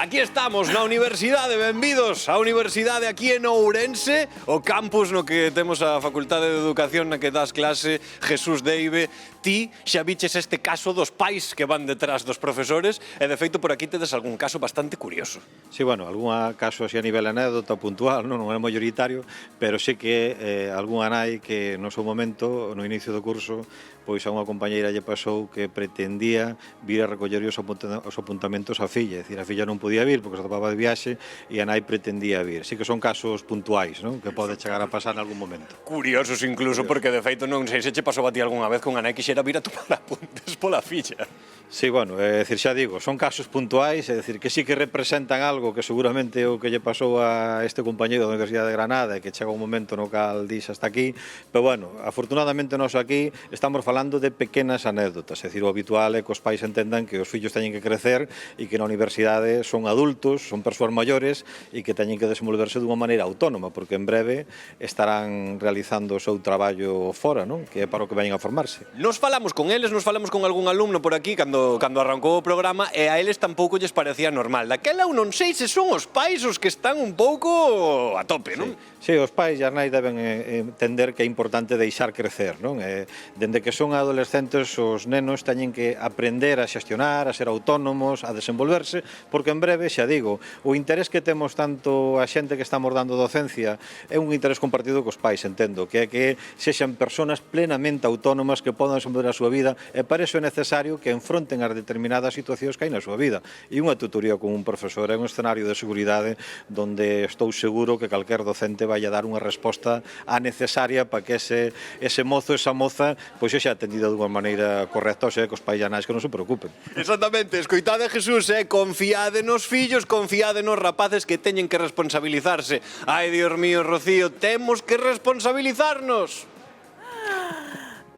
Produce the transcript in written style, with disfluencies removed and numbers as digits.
Aquí estamos na Universidade, benvidos á Universidade aquí en Ourense, o campus no que temos a Facultade de Educación na que das clase Jesús Deive. Ti xa viches este caso dos pais que van detrás dos profesores e de feito por aquí tedes algún caso bastante curioso. Sí, bueno, algún caso así a nivel anécdota puntual, non é mayoritario, pero sí que algunha nai que no seu momento, no inicio do curso, pois a unha compañeira lle pasou que pretendía vir a recoller os apuntamentos á filla, é dicir, a filla non podía vir porque se atopaba de viaxe e a nai pretendía vir. Sí que son casos puntuais, non? Que pode chegar a pasar en algún momento. Curiosos incluso, porque de feito non sei se che pasou a ti algunha vez con a nai que xera vir a tomar apuntes pola filla. Sí, bueno, é dicir, xa digo, son casos puntuais, é dicir, que sí que representan algo que seguramente o que lle pasou a este compañeiro da Universidade de Granada e que chega un momento no cal dix hasta aquí, pero bueno, afortunadamente nós aquí estamos falando de pequenas anécdotas, é dicir, o habitual é que os pais entendan que os fillos teñen que crecer e que na universidade son adultos, son persoas maiores e que teñen que desenvolverse dunha maneira autónoma, porque en breve estarán realizando o seu traballo fora, non? Que é para o que veñen a formarse. Nos falamos con eles, nos falamos con algún alumno por aquí cando arrancou o programa e a eles tampouco lles parecía normal. Daquela eu non sei se son os pais os que están un pouco a tope, non? Sí, os pais e as nais deben entender que é importante deixar crecer, non? Dende que son adolescentes, os nenos teñen que aprender a xestionar, a ser autónomos, a desenvolverse, porque en breve, xa digo, o interés que temos tanto a xente que estamos dando docencia é un interés compartido cos pais, entendo, que é que sexan persoas plenamente autónomas que podan desenvolver a súa vida e para iso é necesario que enfronten as determinadas situacións que hai na súa vida. E unha tutoría con un profesor é un escenario de seguridade donde estou seguro que calquer docente vai a dar unha resposta a necesaria para que ese mozo, esa moza, pois sexa atendida dunha maneira correcta, ou sea, que os pais e nais que non se preocupen. Exactamente, escoitade Jesús, confiade nos fillos, confiade nos rapaces que teñen que responsabilizarse. Ai, Dios mío, Rocío, temos que responsabilizarnos.